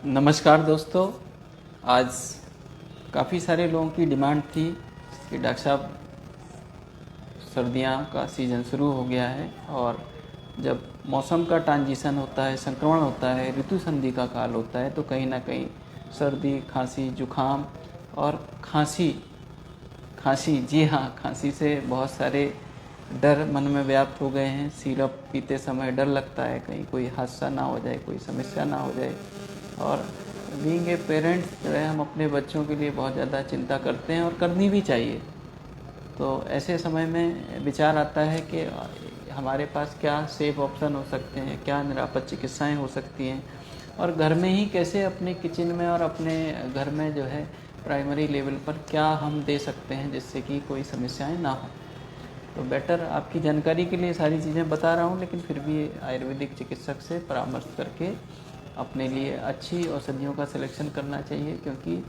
नमस्कार दोस्तों। आज काफ़ी सारे लोगों की डिमांड थी कि डॉक्टर साहब सर्दियाँ का सीज़न शुरू हो गया है और जब मौसम का ट्रांजिशन होता है, संक्रमण होता है, ऋतु संधि का काल होता है, तो कहीं ना कहीं सर्दी, खांसी, जुखाम और खांसी खांसी जी हाँ, खांसी से बहुत सारे डर मन में व्याप्त हो गए हैं। सिरप पीते समय डर लगता है कहीं कोई हादसा ना हो जाए, कोई समस्या ना हो जाए। और बीइंग ए पेरेंट्स जो है, हम अपने बच्चों के लिए बहुत ज़्यादा चिंता करते हैं और करनी भी चाहिए। तो ऐसे समय में विचार आता है कि हमारे पास क्या सेफ ऑप्शन हो सकते हैं, क्या निरापद चिकित्साएं हो सकती हैं, और घर में ही कैसे अपने किचन में और अपने घर में जो है प्राइमरी लेवल पर क्या हम दे सकते हैं जिससे कि कोई समस्याएं ना हो। तो बेटर आपकी जानकारी के लिए सारी चीज़ें बता रहा हूँ, लेकिन फिर भी आयुर्वेदिक चिकित्सक से परामर्श करके अपने लिए अच्छी औषधियों का सिलेक्शन करना चाहिए, क्योंकि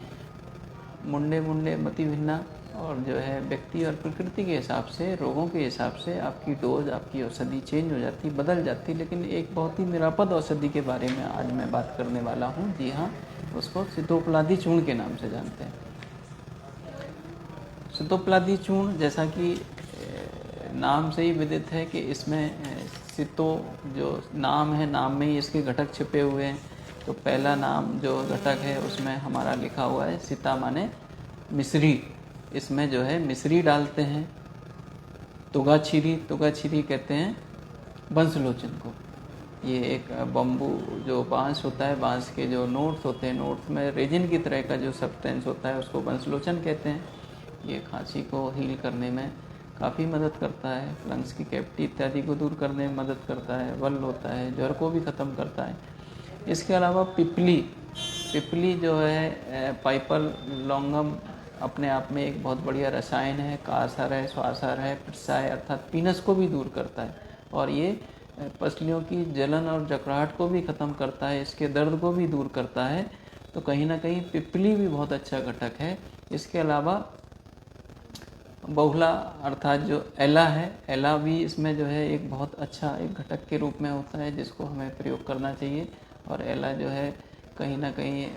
मुंडे मुंडे मति भिन्ना, और जो है व्यक्ति और प्रकृति के हिसाब से, रोगों के हिसाब से आपकी डोज, आपकी औषधि चेंज हो जाती, बदल जाती। लेकिन एक बहुत ही निरापद औषधि के बारे में आज मैं बात करने वाला हूँ। जी हाँ, उसको सितोपलादी चूर्ण के नाम से जानते हैं। सितोपलादी चूर्ण, जैसा कि नाम से ही विदित है कि इसमें सितो जो नाम है, नाम में ही इसके घटक छिपे हुए हैं। तो पहला नाम जो घटक है उसमें हमारा लिखा हुआ है सीता माने मिश्री। इसमें जो है मिश्री डालते हैं। तुगाछीरी कहते हैं बंसलोचन को। ये एक बम्बू जो बांस होता है, बांस के जो नोट्स होते हैं, नोट्स में रेजिन की तरह का जो सब्सटेंस होता है उसको बंसलोचन कहते हैं। ये खांसी को हील करने में काफ़ी मदद करता है, लंग्स की कैविटी इत्यादि को दूर करने में मदद करता है, बल होता है, ज्वर को भी ख़त्म करता है। इसके अलावा पिपली जो है पाइपल लॉन्गम अपने आप में एक बहुत बढ़िया रसायन है। कासर है, श्वासर है, प्रसाय अर्थात पीनस को भी दूर करता है, और ये पसलियों की जलन और जकड़ाहट को भी ख़त्म करता है, इसके दर्द को भी दूर करता है। तो कहीं ना कहीं पिपली भी बहुत अच्छा घटक है। इसके अलावा बहुला अर्थात जो एला है, एला भी इसमें जो है एक बहुत अच्छा एक घटक के रूप में होता है जिसको हमें प्रयोग करना चाहिए। और एला जो है कहीं ना कहीं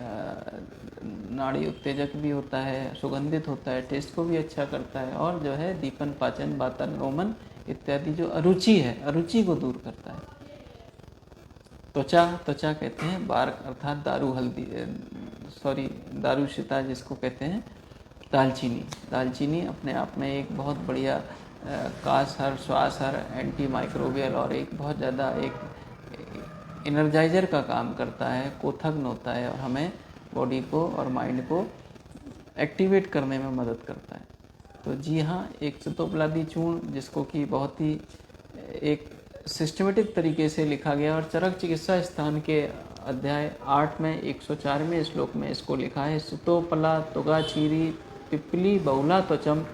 नाड़ी उत्तेजक भी होता है, सुगंधित होता है, टेस्ट को भी अच्छा करता है, और जो है दीपन, पाचन, वातन, रोमन इत्यादि जो अरुचि है, अरुचि को दूर करता है। त्वचा कहते हैं बार्क अर्थात दारूशिता जिसको कहते हैं। दालचीनी अपने आप में एक बहुत बढ़िया कासहर, श्वासहर, एंटी माइक्रोबियल और एक बहुत ज़्यादा एक एनर्जाइजर का काम करता है, कोथग्न होता है, और हमें बॉडी को और माइंड को एक्टिवेट करने में मदद करता है। तो जी हाँ, एक सितोपलादी चूर्ण जिसको कि बहुत ही एक सिस्टमेटिक तरीके से लिखा गया, और चरक चिकित्सा स्थान के अध्याय 8 में 104वें श्लोक में इसको लिखा है। सितोपला तुगाछीरी पिपली बहुला त्वचम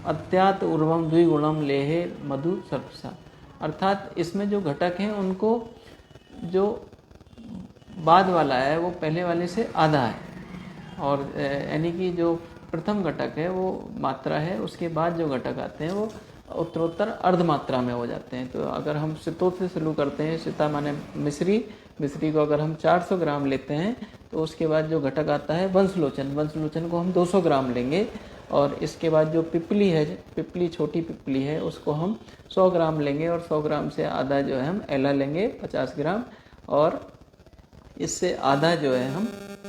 अत्यात उर्वम द्विगुणम लेहे मधु सर्पसा। अर्थात इसमें जो घटक हैं उनको जो बाद वाला है वो पहले वाले से आधा है, और यानी कि जो प्रथम घटक है वो मात्रा है, उसके बाद जो घटक आते हैं वो उत्तरोत्तर अर्ध मात्रा में हो जाते हैं। तो अगर हम सितो से शुरू करते हैं, सीता माने मिश्री को अगर हम 400 ग्राम लेते हैं, तो उसके बाद जो घटक आता है बंसलोचन को हम 200 ग्राम लेंगे, और इसके बाद जो पिपली छोटी पिपली है उसको हम 100 ग्राम लेंगे, और 100 ग्राम से आधा जो है हम एला लेंगे 50 ग्राम, और इससे आधा जो है हम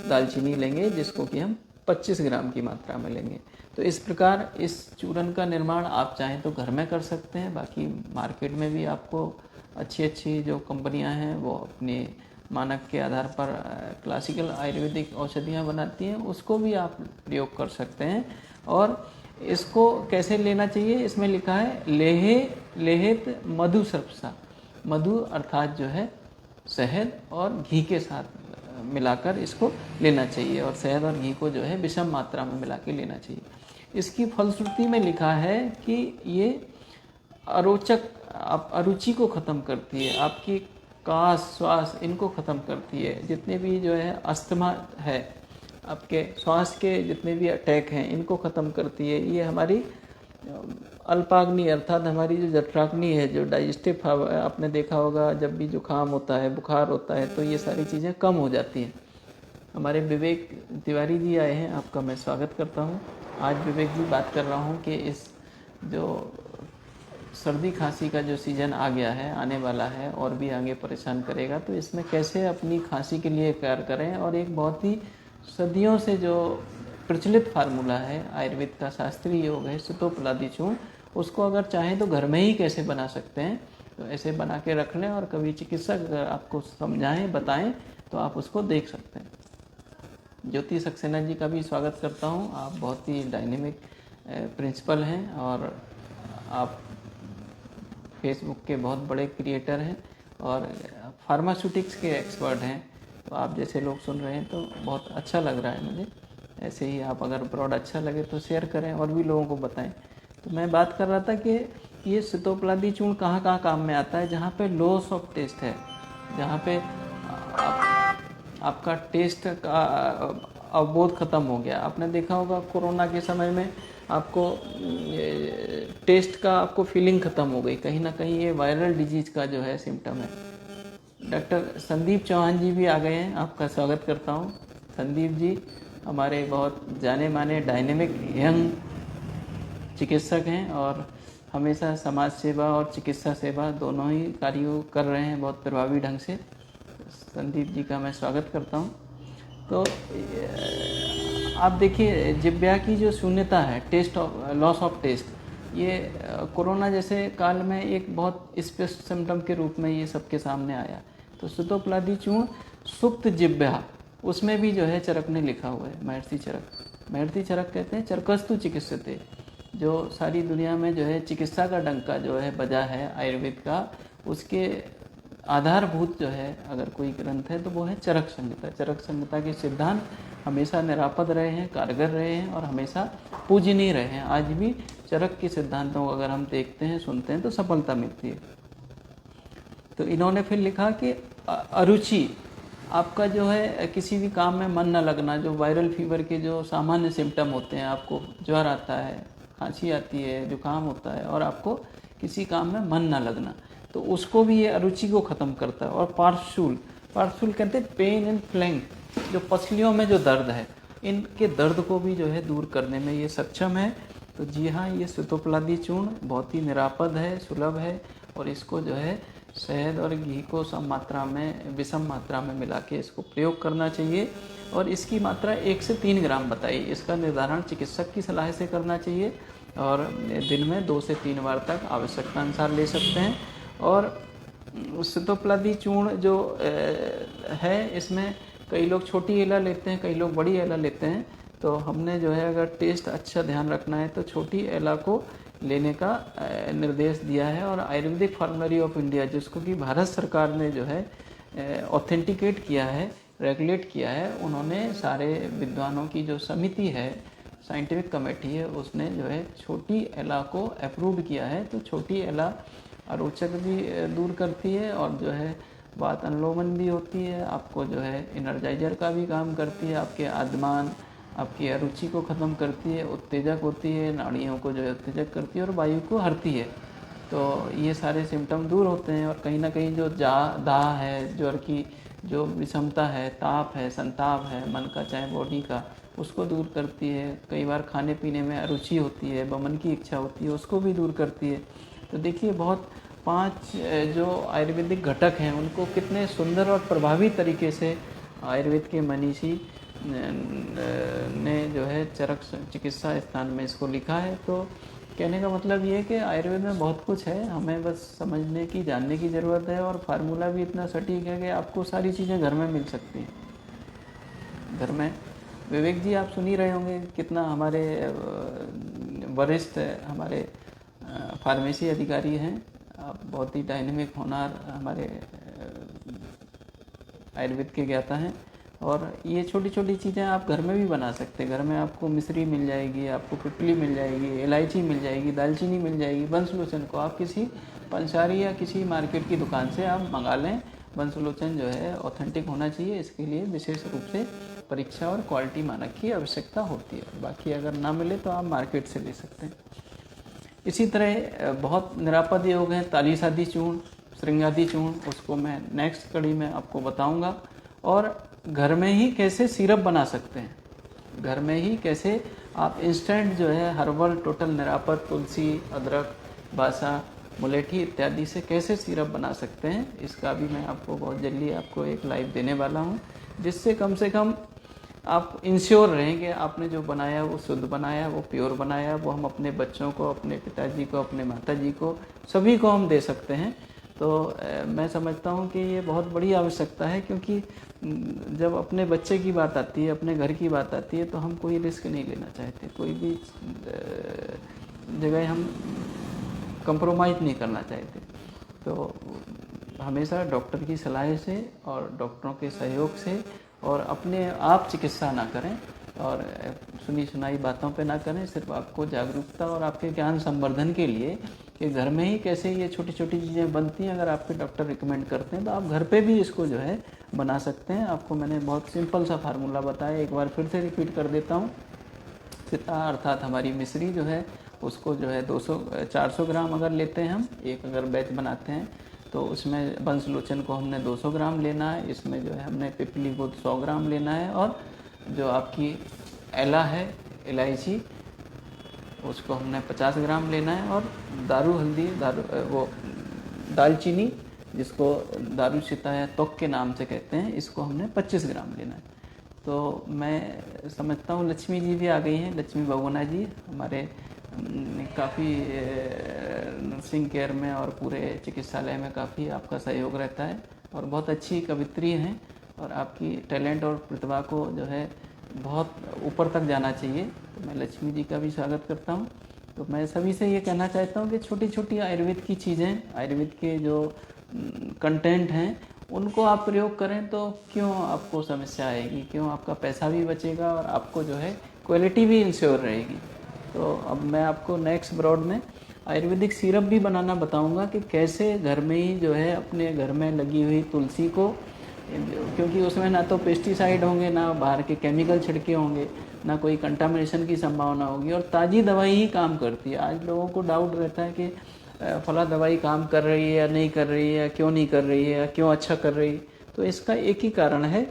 दालचीनी लेंगे जिसको कि हम 25 ग्राम की मात्रा में लेंगे। तो इस प्रकार इस चूर्ण का निर्माण आप चाहें तो घर में कर सकते हैं। बाकी मार्केट में भी आपको अच्छी जो कंपनियां हैं वो अपने मानक के आधार पर क्लासिकल आयुर्वेदिक औषधियां बनाती हैं, उसको भी आप प्रयोग कर सकते हैं। और इसको कैसे लेना चाहिए, इसमें लिखा है लेहेत मधु सर्पसा। मधु अर्थात जो है शहद और घी के साथ मिलाकर इसको लेना चाहिए, और शहद और घी को जो है विषम मात्रा में मिला के लेना चाहिए। इसकी फलश्रुति में लिखा है कि ये अरुचि को ख़त्म करती है, आपकी कास, श्वास इनको ख़त्म करती है। जितने भी जो है अस्थमा है, आपके श्वास के जितने भी अटैक हैं इनको ख़त्म करती है। ये हमारी अल्पाग्नि अर्थात हमारी जो जठराग्नि है, जो डाइजेस्टिव, आपने देखा होगा जब भी जुकाम होता है, बुखार होता है, तो ये सारी चीज़ें कम हो जाती हैं। हमारे विवेक तिवारी जी आए हैं, आपका मैं स्वागत करता हूं। आज विवेक जी बात कर रहा हूं कि इस जो सर्दी खांसी का जो सीज़न आ गया है, आने वाला है और भी आगे परेशान करेगा, तो इसमें कैसे अपनी खांसी के लिए केयर करें। और एक बहुत ही सदियों से जो प्रचलित फार्मूला है आयुर्वेद का, शास्त्रीय योग है सितोपलादी चूर्ण, उसको अगर चाहें तो घर में ही कैसे बना सकते हैं, तो ऐसे बना के रख लें और कभी चिकित्सक अगर आपको समझाएं, बताएं, तो आप उसको देख सकते हैं। ज्योति सक्सेना जी का भी स्वागत करता हूं। आप बहुत ही डायनेमिक प्रिंसिपल हैं और आप फेसबुक के बहुत बड़े क्रिएटर हैं और फार्मास्यूटिक्स के एक्सपर्ट हैं। तो आप जैसे लोग सुन रहे हैं तो बहुत अच्छा लग रहा है मुझे। ऐसे ही आप अगर ब्रॉड अच्छा लगे तो शेयर करें और भी लोगों को बताएं। तो मैं बात कर रहा था कि ये सितोपलादी चूर्ण कहाँ कहाँ काम में आता है। जहाँ पे लॉस ऑफ टेस्ट है, जहाँ पे आपका टेस्ट का अवबोध खत्म हो गया। आपने देखा होगा कोरोना के समय में आपको टेस्ट का आपको फीलिंग खत्म हो गई। कहीं ना कहीं ये वायरल डिजीज का जो है सिम्टम है। डॉक्टर संदीप चौहान जी भी आ गए हैं, आपका स्वागत करता हूँ। संदीप जी हमारे बहुत जाने माने डायनेमिक यंग चिकित्सक हैं और हमेशा समाज सेवा और चिकित्सा सेवा दोनों ही कार्यों कर रहे हैं बहुत प्रभावी ढंग से। संदीप जी का मैं स्वागत करता हूं। तो आप देखिए, जिह्वा की जो शून्यता है, taste of loss of taste, ये कोरोना जैसे काल में एक बहुत स्पष्ट सिम्टम के रूप में ये सबके सामने आया। तो सितोपलादी चूर्ण सुप्त जिह्वा, उसमें भी जो है चरक ने लिखा हुआ है, महर्षि चरक। महर्षि चरक कहते हैं चरकस्तु चिकित्सते, जो सारी दुनिया में जो है चिकित्सा का डंका जो है बजा है आयुर्वेद का, उसके आधारभूत जो है अगर कोई ग्रंथ है तो वो है चरक संहिता। चरक संहिता के सिद्धांत हमेशा निरापद रहे हैं, कारगर रहे हैं और हमेशा पूजनीय रहे हैं। आज भी चरक के सिद्धांतों को अगर हम देखते हैं, सुनते हैं तो सफलता मिलती है। तो इन्होंने फिर लिखा कि अरुचि, आपका जो है किसी भी काम में मन न लगना, जो वायरल फीवर के जो सामान्य सिम्टम होते हैं, आपको ज्वर आता है, खांसी आती है, जुकाम होता है और आपको किसी काम में मन न लगना, तो उसको भी ये अरुचि को ख़त्म करता है। और पार्शूल, पार्शूल कहते हैं पेन इन फ्लैंक, जो पसलियों में जो दर्द है, इनके दर्द को भी जो है दूर करने में ये सक्षम है। तो जी हाँ, ये सितोपलादी चूर्ण बहुत ही निरापद है, सुलभ है और इसको जो है शहद और घी को सम मात्रा में, विषम मात्रा में मिला के इसको प्रयोग करना चाहिए। और इसकी मात्रा 1 से 3 ग्राम बताई। इसका निर्धारण चिकित्सक की सलाह से करना चाहिए और दिन में 2 से 3 बार तक आवश्यकता अनुसार ले सकते हैं। और सितोपलादी चूर्ण जो है, इसमें कई लोग छोटी एला लेते हैं, कई लोग बड़ी एला लेते हैं। तो हमने जो है अगर टेस्ट अच्छा ध्यान रखना है तो छोटी एला को लेने का निर्देश दिया है। और आयुर्वेदिक फार्मरी ऑफ इंडिया, जिसको कि भारत सरकार ने जो है ऑथेंटिकेट किया है, रेगुलेट किया है, उन्होंने सारे विद्वानों की जो समिति है, साइंटिफिक कमेटी है, उसने जो है छोटी एला को अप्रूव किया है। तो छोटी एला अरोचक भी दूर करती है और जो है बात अनुलोमन भी होती है, आपको जो है एनर्जाइजर का भी काम करती है, आपके आद्यमान, आपकी अरुचि को ख़त्म करती है, उत्तेजक होती है, नाड़ियों को जो है उत्तेजक करती है और वायु को हरती है। तो ये सारे सिम्टम दूर होते हैं। और कहीं ना कहीं जो दाह है, ज्वर की जो विषमता है, ताप है, संताप है मन का चाहे बॉडी का, उसको दूर करती है। कई बार खाने पीने में अरुचि होती है, वमन की इच्छा होती है, उसको भी दूर करती है। तो देखिए, बहुत 5 जो आयुर्वेदिक घटक हैं उनको कितने सुंदर और प्रभावी तरीके से आयुर्वेद के मनीषी ने जो है चरक चिकित्सा स्थान में इसको लिखा है। तो कहने का मतलब ये है कि आयुर्वेद में बहुत कुछ है, हमें बस समझने की, जानने की ज़रूरत है। और फार्मूला भी इतना सटीक है कि आपको सारी चीज़ें घर में मिल सकती हैं। घर में विवेक जी आप सुन ही रहे होंगे कितना हमारे वरिष्ठ हमारे फार्मेसी अधिकारी हैं, आप बहुत ही डायनेमिक होनहार हमारे आयुर्वेद के ज्ञाता हैं। और ये छोटी छोटी चीज़ें आप घर में भी बना सकते हैं। घर में आपको मिश्री मिल जाएगी, आपको पिपली मिल जाएगी, इलायची मिल जाएगी, दालचीनी मिल जाएगी। वंशलोचन को आप किसी पंसारी या किसी मार्केट की दुकान से आप मंगा लें। वंशलोचन जो है ऑथेंटिक होना चाहिए, इसके लिए विशेष रूप से परीक्षा और क्वालिटी मानक की आवश्यकता होती है। बाकी अगर ना मिले तो आप मार्केट से ले सकते हैं। इसी तरह बहुत निरापद योग हैं, तालीसादी चूर्ण, श्रृंगादी चूर्ण, उसको मैं नेक्स्ट कड़ी में आपको बताऊंगा। और घर में ही कैसे सिरप बना सकते हैं, घर में ही कैसे आप इंस्टेंट जो है हर्बल टोटल निरापद तुलसी, अदरक, बासा, मुलेठी इत्यादि से कैसे सिरप बना सकते हैं, इसका भी मैं आपको बहुत जल्दी आपको एक लाइव देने वाला हूं, जिससे कम से कम आप इंश्योर रहें कि आपने जो बनाया वो शुद्ध बनाया, वो प्योर बनाया, वो हम अपने बच्चों को, अपने पिताजी को, अपने माताजी को, सभी को हम दे सकते हैं। तो मैं समझता हूँ कि ये बहुत बड़ी आवश्यकता है, क्योंकि जब अपने बच्चे की बात आती है, अपने घर की बात आती है, तो हम कोई रिस्क नहीं लेना चाहते, कोई भी जगह हम कंप्रोमाइज़ नहीं करना चाहते। तो हमेशा डॉक्टर की सलाह से और डॉक्टरों के सहयोग से, और अपने आप चिकित्सा ना करें और सुनी सुनाई बातों पे ना करें। सिर्फ आपको जागरूकता और आपके ज्ञान संवर्धन के लिए कि घर में ही कैसे ये छोटी छोटी चीज़ें बनती हैं, अगर आपके डॉक्टर रिकमेंड करते हैं तो आप घर पे भी इसको जो है बना सकते हैं। आपको मैंने बहुत सिंपल सा फार्मूला बताया, एक बार फिर से रिपीट कर देता हूँ। सीता अर्थात हमारी मिश्री जो है उसको जो है 400 ग्राम अगर लेते हैं हम, एक अगर बैच बनाते हैं तो उसमें बंसलोचन को हमने 200 ग्राम लेना है, इसमें जो है हमने पिपली को 100 ग्राम लेना है, और जो आपकी एला है, इलायची, उसको हमने 50 ग्राम लेना है, और दारू हल्दी, वो दालचीनी जिसको दारू सीता या तोक के नाम से कहते हैं, इसको हमने 25 ग्राम लेना है। तो मैं समझता हूँ लक्ष्मी जी भी आ गई हैं, लक्ष्मी बहुगुणा जी हमारे काफ़ी नर्सिंग केयर में और पूरे चिकित्सालय में काफ़ी आपका सहयोग रहता है, और बहुत अच्छी कवित्री हैं, और आपकी टैलेंट और प्रतिभा को जो है बहुत ऊपर तक जाना चाहिए। तो मैं लक्ष्मी जी का भी स्वागत करता हूँ। तो मैं सभी से ये कहना चाहता हूँ कि छोटी छोटी आयुर्वेद की चीज़ें, आयुर्वेद के जो कंटेंट हैं उनको आप प्रयोग करें तो क्यों आपको समस्या आएगी, क्यों आपका पैसा भी बचेगा और आपको जो है क्वालिटी भी इंश्योर रहेगी। तो अब मैं आपको नेक्स्ट ब्रॉड में आयुर्वेदिक सिरप भी बनाना बताऊंगा कि कैसे घर में ही जो है अपने घर में लगी हुई तुलसी को, क्योंकि उसमें ना तो पेस्टिसाइड होंगे, ना बाहर के केमिकल छिड़के होंगे, ना कोई कंटामिनेशन की संभावना होगी, और ताज़ी दवाई ही काम करती है। आज लोगों को डाउट रहता है कि फला दवाई काम कर रही है या नहीं कर रही है, क्यों नहीं कर रही है, क्यों अच्छा कर रही है। तो इसका एक ही कारण है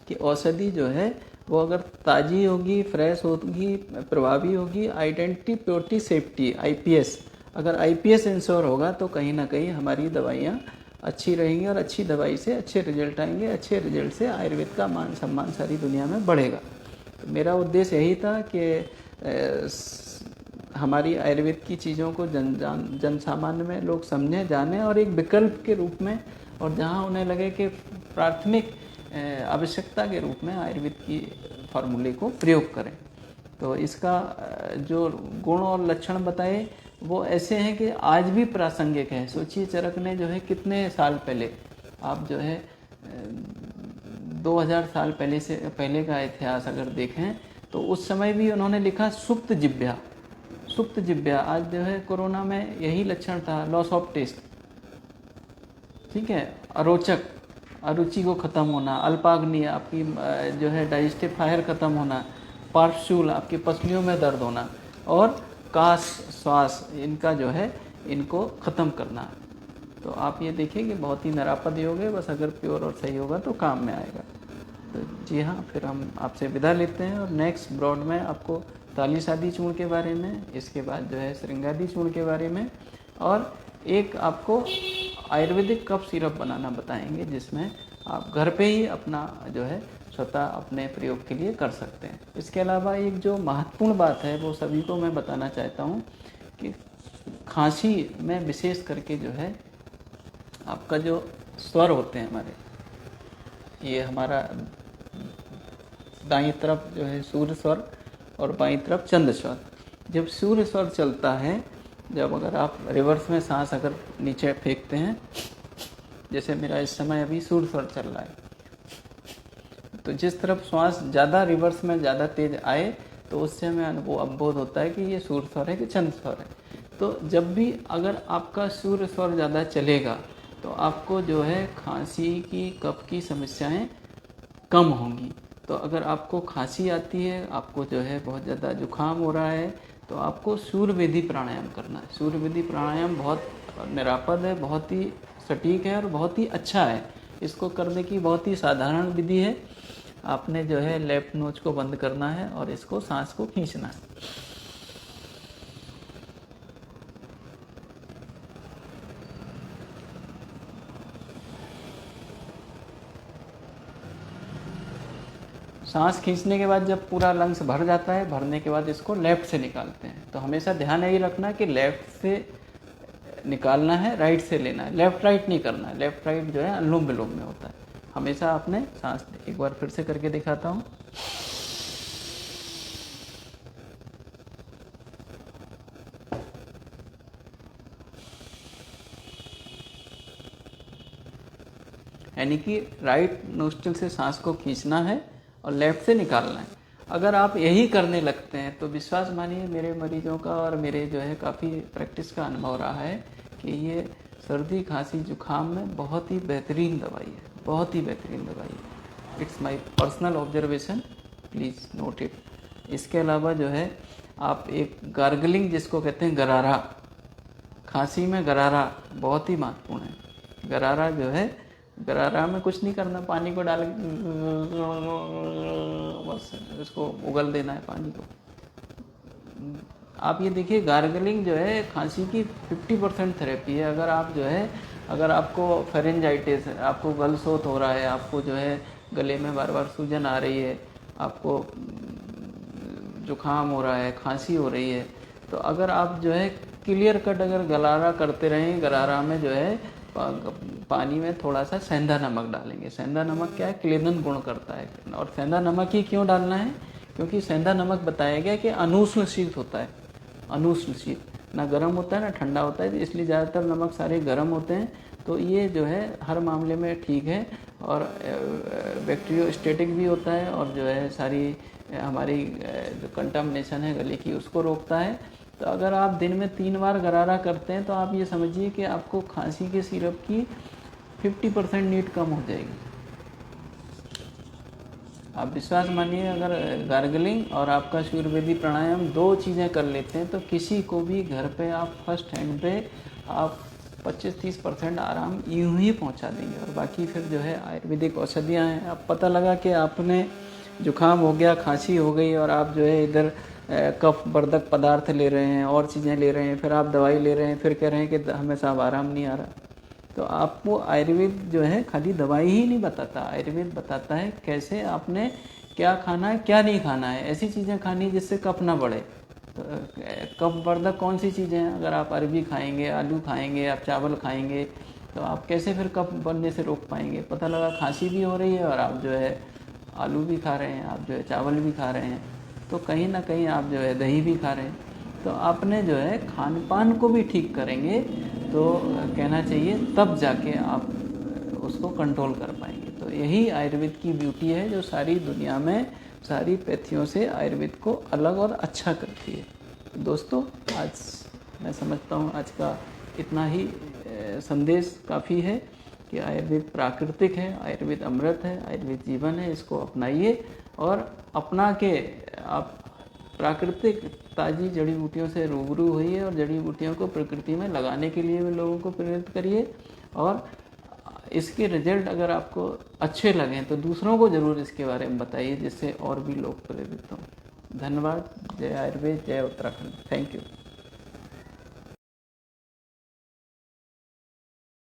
कि औषधि जो है वो अगर ताज़ी होगी, फ्रेश होगी, प्रभावी होगी, आइडेंटिटी, प्योरिटी, सेफ्टी, आईपीएस, अगर आईपीएस इंश्योर होगा तो कहीं ना कहीं हमारी दवाइयाँ अच्छी रहेंगी, और अच्छी दवाई से अच्छे रिजल्ट आएंगे, अच्छे रिजल्ट से आयुर्वेद का मान सम्मान सारी दुनिया में बढ़ेगा। तो मेरा उद्देश्य यही था कि हमारी आयुर्वेद की चीज़ों को जन सामान्य में लोग समझें, जानें, और एक विकल्प के रूप में, और जहाँ उन्हें लगे कि प्राथमिक आवश्यकता के रूप में आयुर्वेद की फार्मूले को प्रयोग करें। तो इसका जो गुण और लक्षण बताए वो ऐसे हैं कि आज भी प्रासंगिक है। सोचिए चरक ने जो है कितने साल पहले, आप जो है 2000 साल पहले का इतिहास अगर देखें तो उस समय भी उन्होंने लिखा सुप्त जिह्वा, सुप्त जिह्वा। आज जो है कोरोना में यही लक्षण था, लॉस ऑफ टेस्ट, ठीक है, अरोचक, अरुचि को ख़त्म होना, अल्पाग्नि, आपकी जो है डाइजेस्टिव फायर ख़त्म होना, पार्श्वशूल, आपकी पसलियों में दर्द होना, और काश, श्वास, इनका जो है इनको ख़त्म करना। तो आप ये देखिए कि बहुत ही निरापद योग है, बस अगर प्योर और सही होगा तो काम में आएगा। तो जी हाँ, फिर हम आपसे विदा लेते हैं, और नेक्स्ट ब्रॉड में आपको ताली शादी चूर्ण के बारे में, इसके बाद जो है श्रृंगादी चूर्ण के बारे में, और एक आपको आयुर्वेदिक कफ सिरप बनाना बताएंगे, जिसमें आप घर पे ही अपना जो है स्वतः अपने प्रयोग के लिए कर सकते हैं। इसके अलावा एक जो महत्वपूर्ण बात है वो सभी को मैं बताना चाहता हूँ कि खांसी में विशेष करके जो है आपका जो स्वर होते हैं हमारे, ये हमारा दाईं तरफ जो है सूर्य स्वर और बाईं तरफ चंद्र स्वर। जब सूर्य स्वर चलता है, जब अगर आप रिवर्स में सांस अगर नीचे फेंकते हैं, जैसे मेरा इस समय अभी सूर्य स्वर चल रहा है, तो जिस तरफ श्वास ज़्यादा रिवर्स में ज़्यादा तेज आए तो उससे हमें वो अवबोध होता है कि ये सूर्य स्वर है कि चंद्र स्वर है। तो जब भी अगर आपका सूर्य स्वर ज़्यादा चलेगा तो आपको जो है खांसी की, कफ की समस्याएं कम होंगी। तो अगर आपको खांसी आती है, आपको जो है बहुत ज़्यादा जुकाम हो रहा है, तो आपको सूर्यवेदी प्राणायाम करना है। सूर्यवेदी प्राणायाम बहुत निरापद है, बहुत ही सटीक है और बहुत ही अच्छा है। इसको करने की बहुत ही साधारण विधि है। आपने जो है लेफ्ट नोज को बंद करना है और इसको सांस को खींचना है। सांस खींचने के बाद जब पूरा लंग्स भर जाता है, भरने के बाद इसको लेफ्ट से निकालते हैं। तो हमेशा ध्यान यही रखना कि लेफ्ट से निकालना है, राइट से लेना है, लेफ्ट राइट नहीं करना है। लेफ्ट राइट जो है अनुलोम विलोम में होता है। हमेशा आपने सांस, एक बार फिर से करके दिखाता हूँ। यानी कि राइट नोस्ट्रिल से सांस को खींचना है और लेफ्ट से निकालना है। अगर आप यही करने लगते हैं तो विश्वास मानिए, मेरे मरीजों का और मेरे जो है काफ़ी प्रैक्टिस का अनुभव रहा है कि ये सर्दी खांसी जुकाम में बहुत ही बेहतरीन दवाई है, बहुत ही बेहतरीन दवाई है। It's my personal observation, please note it. इसके अलावा जो है आप एक गार्गलिंग जिसको कहते हैं गरारा, खांसी में गरारा बहुत ही महत्वपूर्ण है। गरारा जो है, गरारा में कुछ नहीं करना, पानी को डाल बस इसको उगल देना है पानी को। आप ये देखिए, गार्गलिंग जो है खांसी की 50% थेरेपी है। अगर आप जो है, अगर आपको फेरेंजाइटिस है, आपको गलसोत हो रहा है, आपको जो है गले में बार बार सूजन आ रही है, आपको जुकाम हो रहा है, खांसी हो रही है, तो अगर आप जो है क्लियर कट अगर गरारा करते रहें, गरारा में जो है पानी में थोड़ा सा सेंधा नमक डालेंगे। सेंधा नमक क्या है, क्लेदन गुण करता है। और सेंधा नमक ही क्यों डालना है, क्योंकि सेंधा नमक बताया गया कि अनुष्ण शीत होता है। अनुष्ण शीत, ना गर्म होता है ना ठंडा होता है, इसलिए ज़्यादातर नमक सारे गर्म होते हैं। तो ये जो है हर मामले में ठीक है और बैक्टीरियोस्टेटिक भी होता है और जो है सारी हमारी जो कंटामिनेशन है गले की उसको रोकता है। तो अगर आप दिन में 3 बार गरारा करते हैं तो आप ये समझिए कि आपको खांसी के सिरप की 50% नीड कम हो जाएगी। आप विश्वास मानिए, अगर गार्गलिंग और आपका सूर्यवेदी प्राणायाम 2 चीज़ें कर लेते हैं तो किसी को भी घर पे आप फर्स्ट हैंड पे आप 25-30% आराम यूं ही पहुंचा देंगे। और बाकी फिर जो है आयुर्वेदिक औषधियाँ हैं। अब पता लगा कि आपने जुकाम हो गया, खांसी हो गई और आप जो है इधर कफ वर्धक पदार्थ ले रहे हैं और चीज़ें ले रहे हैं, फिर आप दवाई ले रहे हैं, फिर कह रहे हैं कि हमें साहब आराम नहीं आ रहा। तो आपको आयुर्वेद जो है खाली दवाई ही नहीं बताता, आयुर्वेद बताता है कैसे आपने क्या खाना है क्या नहीं खाना है। ऐसी चीज़ें खानी जिससे कफ ना बढ़े। तो कफ वर्धक कौन सी चीज़ें हैं, अगर आप अरबी खाएंगे, आलू खाएंगे, आप चावल खाएंगे, तो आप कैसे फिर कफ बनने से रोक पाएंगे। पता लगा खांसी भी हो रही है और आप जो है आलू भी खा रहे हैं, आप जो है चावल भी खा रहे हैं, तो कहीं ना कहीं आप जो है दही भी खा रहे हैं। तो आपने जो है खान पान को भी ठीक करेंगे तो कहना चाहिए तब जाके आप उसको कंट्रोल कर पाएंगे। तो यही आयुर्वेद की ब्यूटी है जो सारी दुनिया में सारी पैथियों से आयुर्वेद को अलग और अच्छा करती है। दोस्तों, आज मैं समझता हूँ आज का इतना ही संदेश काफ़ी है कि आयुर्वेद प्राकृतिक है, आयुर्वेद अमृत है, आयुर्वेद जीवन है। इसको अपनाइए और अपना के आप प्राकृतिक ताज़ी जड़ी बूटियों से रूबरू होइए और जड़ी बूटियों को प्रकृति में लगाने के लिए भी लोगों को प्रेरित करिए। और इसके रिजल्ट अगर आपको अच्छे लगें तो दूसरों को ज़रूर इसके बारे में बताइए, जिससे और भी लोग प्रेरित हों। धन्यवाद। जय आयुर्वेद, जय उत्तराखंड। Thank you.